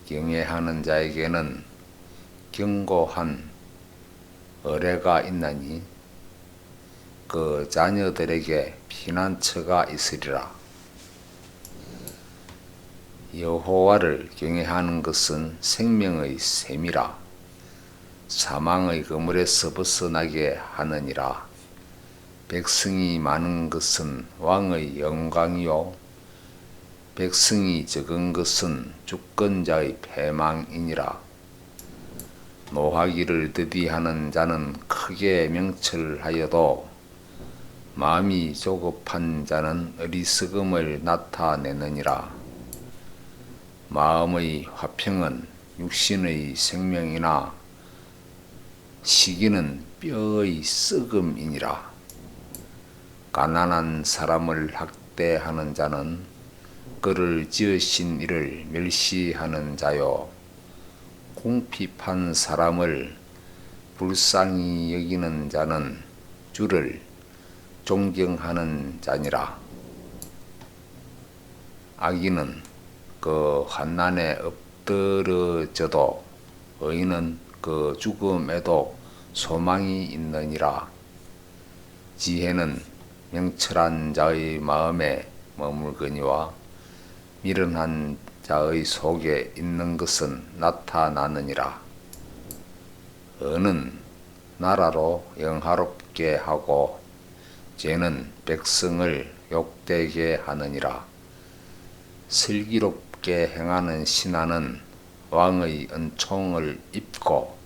경외하는 자에게는 견고한 의뢰가 있나니 그 자녀들에게 피난처가 있으리라. 여호와를 경외하는 것은 생명의 샘이라. 사망의 그물에서 벗어나게 하느니라. 백성이 많은 것은 왕의 영광이요, 백성이 적은 것은 주권자의 패망이니라. 노하기를 더디하는 자는 크게 명철하여도 마음이 조급한 자는 어리석음을 나타내느니라. 마음의 화평은 육신의 생명이나 시기는 뼈의 썩음이니라. 가난한 사람을 학대하는 자는 그를 지으신 이를 멸시하는 자요, 궁핍한 사람을 불쌍히 여기는 자는 주를 존경하는 자니라. 악인은 그 환난에 엎드러져도 의인은 그 죽음에도 소망이 있느니라. 지혜는 명철한 자의 마음에 머물거니와 미련한 자의 속에 있는 것은 나타나느니라. 은은 나라로 영화롭게 하고 죄는 백성을 욕되게 하느니라. 슬기롭게 행하는 신하는 왕의 은총을 입고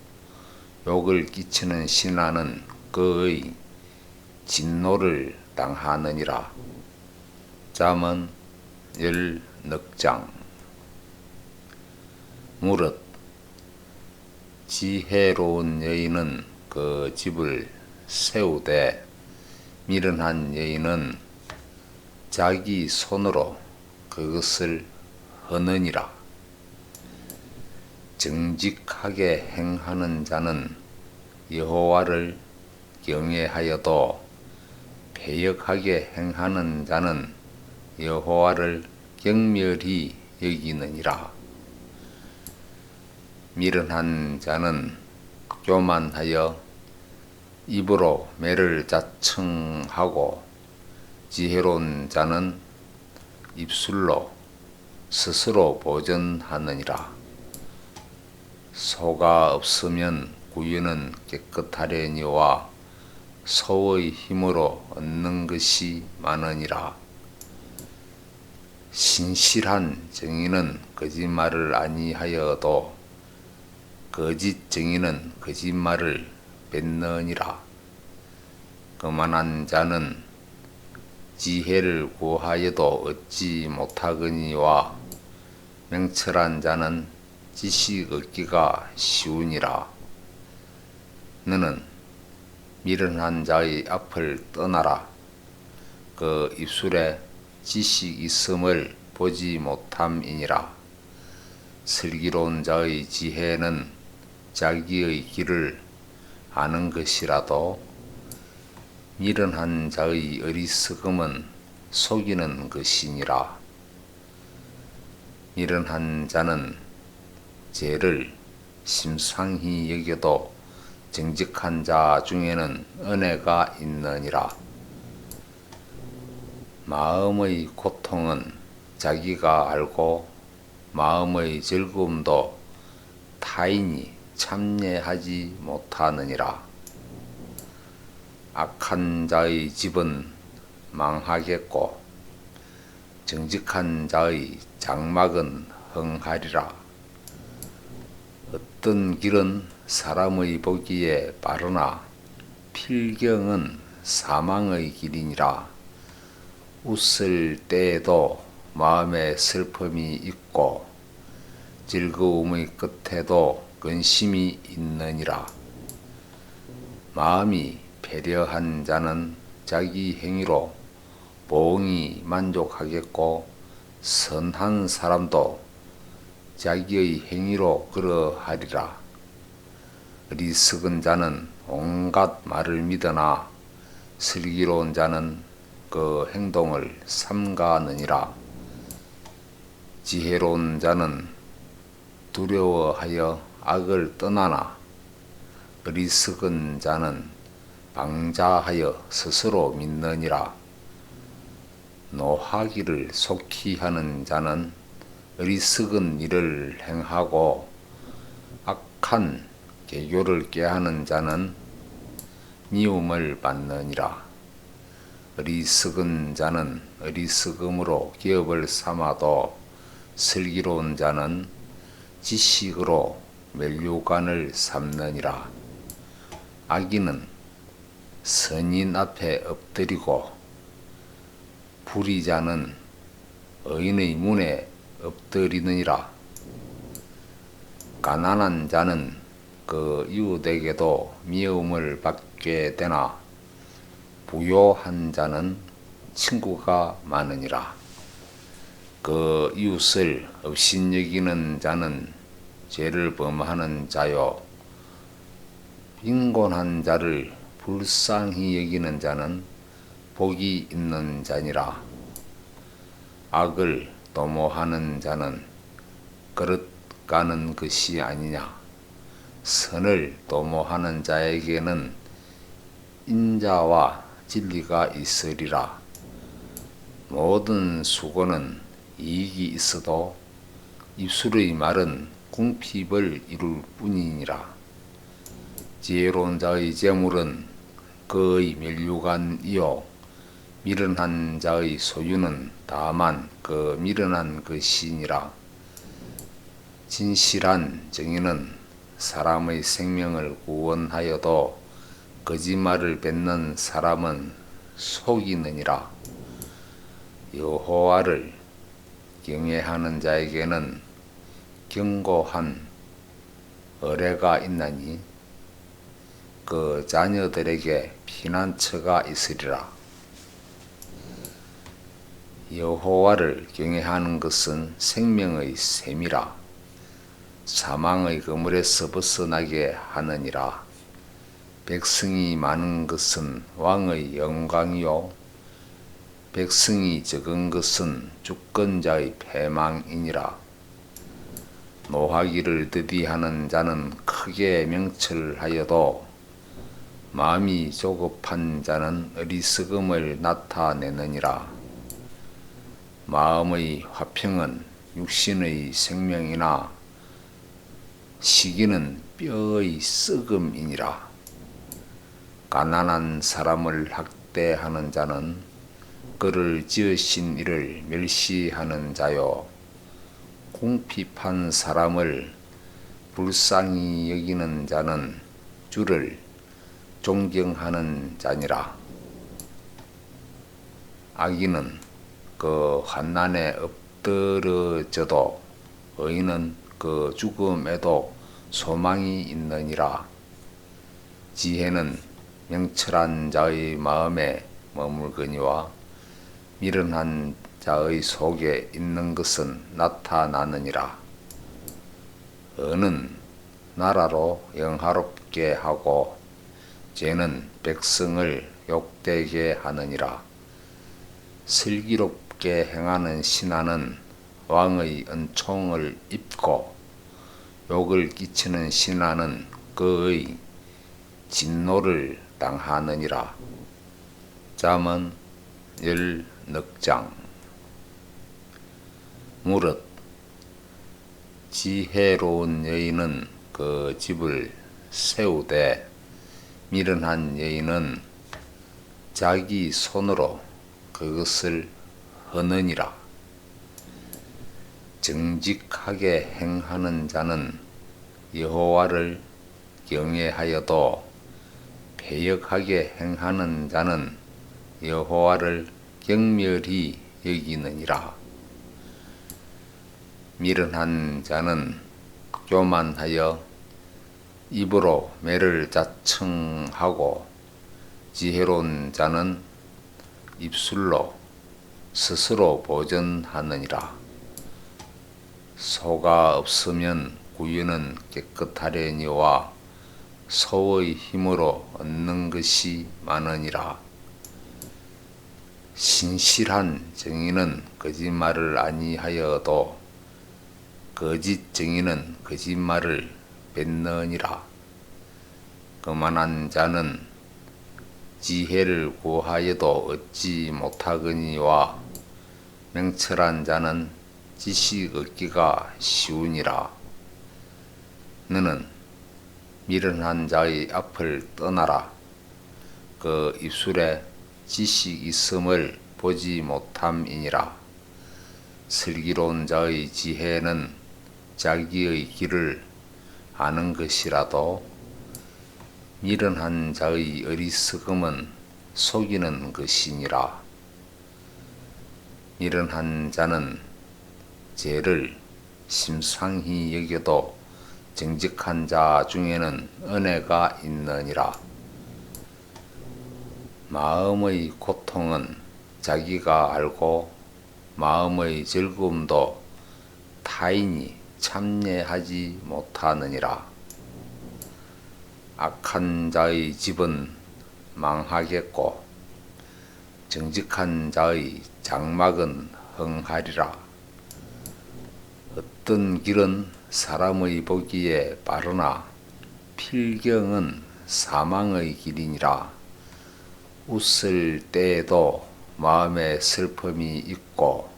욕을 끼치는 신하는 그의 진노를 당하느니라. 잠언 10장. 무릇 지혜로운 여인은 그 집을 세우되 미련한 여인은 자기 손으로 그것을 허느니라. 정직하게 행하는 자는 여호와를 경외하여도 패역하게 행하는 자는 여호와를 경멸히 여기느니라. 미련한 자는 교만하여 입으로 매를 자청하고 지혜로운 자는 입술로 스스로 보전하느니라. 소가 없으면 구유는 깨끗하려니와 소의 힘으로 얻는 것이 많으니라. 신실한 정의는 거짓말을 아니하여도 거짓 정의는 거짓말을 뱉느니라. 거만한 자는 지혜를 구하여도 얻지 못하거니와 명철한 자는 지식 얻기가 쉬우니라. 너는 미련한 자의 앞을 떠나라. 그 입술에 지식 있음을 보지 못함이니라. 슬기로운 자의 지혜는 자기의 길을 아는 것이라도 미련한 자의 어리석음은 속이는 것이니라. 미련한 자는 죄를 심상히 여겨도 정직한 자 중에는 은혜가 있느니라. 마음의 고통은 자기가 알고 마음의 즐거움도 타인이 참여하지 못하느니라. 악한 자의 집은 망하겠고 정직한 자의 장막은 흥하리라. 어떤 길은 사람의 보기에 빠르나 필경은 사망의 길이니라. 웃을 때에도 마음에 슬픔이 있고 즐거움의 끝에도 근심이 있느니라. 마음이 배려한 자는 자기 행위로 보응이 만족하겠고 선한 사람도 자기의 행위로 그러하리라. 어리석은 자는 온갖 말을 믿으나 슬기로운 자는 그 행동을 삼가느니라. 지혜로운 자는 두려워하여 악을 떠나나 어리석은 자는 방자하여 스스로 믿느니라. 노하기를 속히 하는 자는 어리석은 일을 행하고 악한 계교를 꾀하는 자는 미움을 받느니라. 어리석은 자는 어리석음으로 기업을 삼아도 슬기로운 자는 지식으로 면류관을 삼느니라. 악인은 선인 앞에 엎드리고 불의자는 의인의 문에 엎드리느니라. 가난한 자는 그 이웃에게도 미움을 받게 되나 부요한 자는 친구가 많으니라. 그 이웃을 업신여기는 자는 죄를 범하는 자요 빈곤한 자를 불쌍히 여기는 자는 복이 있는 자니라. 악을 도모하는 자는 그릇 가는 것이 아니냐. 선을 도모하는 자에게는 인자와 진리가 있으리라. 모든 수고는 이익이 있어도 입술의 말은 궁핍을 이룰 뿐이니라. 지혜로운 자의 재물은 그의 면류관이요 미련한 자의 소유는 다만 그 미련한 것이니라. 진실한 정의는 사람의 생명을 구원하여도 거짓말을 뱉는 사람은 속이느니라. 여호와를 경외하는 자에게는 견고한 의뢰가 있나니 그 자녀들에게 피난처가 있으리라. 여호와를 경외하는 것은 생명의 셈이라. 사망의 그물에서 벗어나게 하느니라. 백성이 많은 것은 왕의 영광이요 백성이 적은 것은 주권자의 패망이니라. 노하기를 더디하는 자는 크게 명철하여도 마음이 조급한 자는 어리석음을 나타내느니라. 마음의 화평은 육신의 생명이나 시기는 뼈의 썩음이니라. 가난한 사람을 학대하는 자는 그를 지으신 이를 멸시하는 자요 궁핍한 사람을 불쌍히 여기는 자는 주를 존경하는 자니라. 악인은 그 환난에 엎드러져도 의인은 그 죽음에도 소망이 있느니라. 지혜는 명철한 자의 마음에 머물거니와 미련한 자의 속에 있는 것은 나타나느니라. 은은 나라로 영화롭게 하고 죄는 백성을 욕되게 하느니라. 슬기롭게 행하는 신하는 왕의 은총을 입고 욕을 끼치는 신하는 그의 진노를 당하느니라. 잠언 10장. 무릇 지혜로운 여인은 그 집을 세우되 미련한 여인은 자기 손으로 그것을 허느니라. 정직하게 행하는 자는 여호와를 경외하여도 패역하게 행하는 자는 여호와를 경멸히 여기느니라. 미련한 자는 교만하여 입으로 매를 자청하고 지혜로운 자는 입술로 스스로 보전하느니라. 소가 없으면 구유는 깨끗하려니와 소의 힘으로 얻는 것이 많으니라. 신실한 정의는 거짓말을 아니하여도 거짓 정의는 거짓말을 뱉느니라. 거만한 자는 지혜를 구하여도 얻지 못하거니와 명철한 자는 지식 얻기가 쉬우니라. 너는 미련한 자의 앞을 떠나라. 그 입술에 지식 있음을 보지 못함이니라. 슬기로운 자의 지혜는 자기의 길을 아는 것이라도 미련한 자의 어리석음은 속이는 것이니라. 미련한 자는 죄를 심상히 여겨도 정직한 자 중에는 은혜가 있느니라. 마음의 고통은 자기가 알고 마음의 즐거움도 타인이 참여하지 못하느니라. 악한 자의 집은 망하겠고 정직한 자의 장막은 흥하리라. 어떤 길은 사람의 보기에 빠르나 필경은 사망의 길이니라. 웃을 때에도 마음에 슬픔이 있고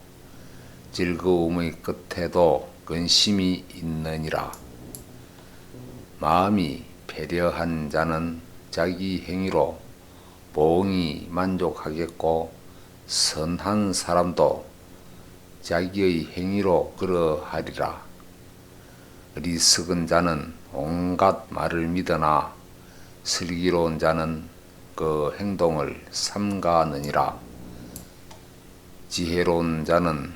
즐거움의 끝에도 근심이 있느니라. 마음이 배려한 자는 자기 행위로 보응이 만족하겠고 선한 사람도 자기의 행위로 그러하리라. 어리석은 자는 온갖 말을 믿으나 슬기로운 자는 그 행동을 삼가느니라. 지혜로운 자는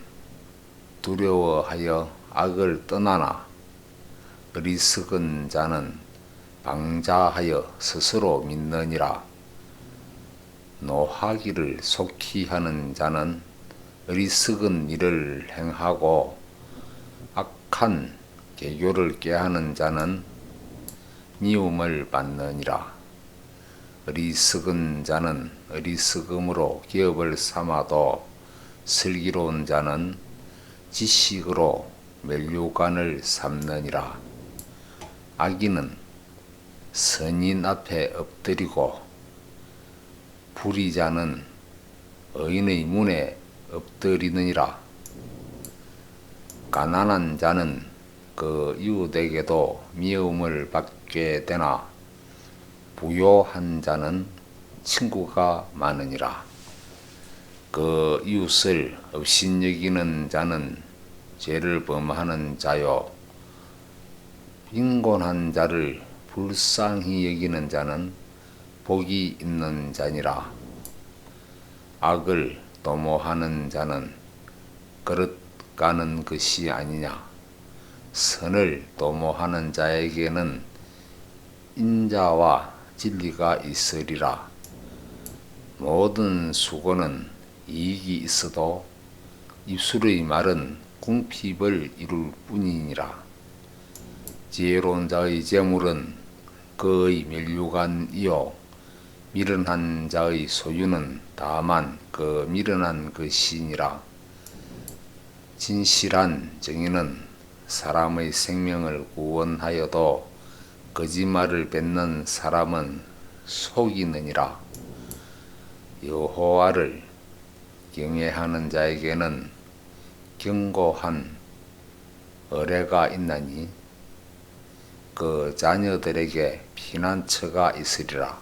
두려워하여 악을 떠나나 어리석은 자는 방자하여 스스로 믿느니라. 노하기를 속히 하는 자는 어리석은 일을 행하고 악한 계교를 꾀하는 자는 미움을 받느니라. 어리석은 자는 어리석음으로 기업을 삼아도 슬기로운 자는 지식으로 면류관을 삼느니라. 악인은 선인 앞에 엎드리고 불의자는 의인의 문에 엎드리느니라. 가난한 자는 그 이웃에게도 미움을 받게 되나 부요한 자는 친구가 많으니라. 그 이웃을 업신여기는 자는 죄를 범하는 자요 빈곤한 자를 불쌍히 여기는 자는 복이 있는 자니라. 악을 도모하는 자는 그릇 가는 것이 아니냐. 선을 도모하는 자에게는 인자와 진리가 있으리라. 모든 수고는 이익이 있어도 입술의 말은 궁핍을 이룰 뿐이니라. 지혜로운 자의 재물은 그의 면류관이요 미련한 자의 소유는 다만 그 미련한 것이니라. 진실한 정의는 사람의 생명을 구원하여도 거짓말을 뱉는 사람은 속이느니라. 여호와를 경외하는 자에게는 견고한 의뢰가 있나니 그 자녀들에게 피난처가 있으리라.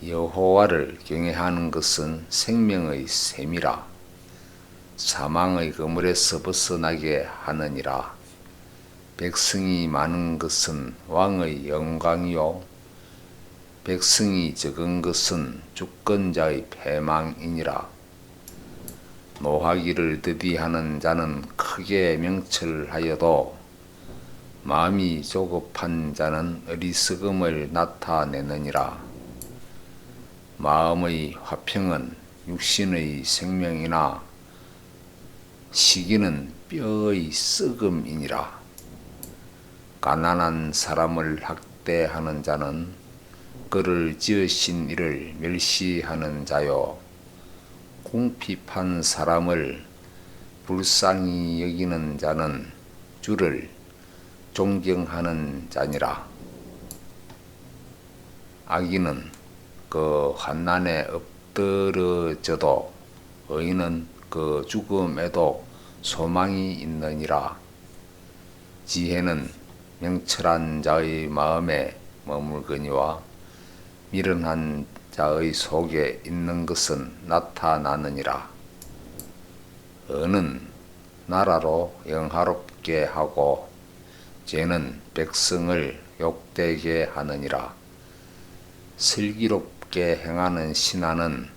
여호와를 경외하는 것은 생명의 셈이라. 사망의 그물에서 벗어나게 하느니라. 백성이 많은 것은 왕의 영광이요 백성이 적은 것은 주권자의 패망이니라. 노하기를 더디하는 자는 크게 명철하여도 마음이 조급한 자는 어리석음을 나타내느니라. 마음의 화평은 육신의 생명이나 시기는 뼈의 썩음이니라. 가난한 사람을 학대하는 자는 그를 지으신 이를 멸시하는 자요 궁핍한 사람을 불쌍히 여기는 자는 주를 존경하는 자니라. 악인은 그 환난에 엎드러져도 의인은 그 죽음에도 소망이 있느니라. 지혜는 명철한 자의 마음에 머물거니와 미련한 자의 속에 있는 것은 나타나느니라. 은은 나라로 영화롭게 하고 죄는 백성을 욕되게 하느니라. 슬기롭게 행하는 신하는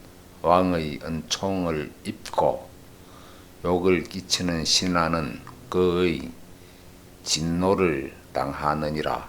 왕의 은총을 입고 욕을 끼치는 신하는 그의 진노를 당하느니라.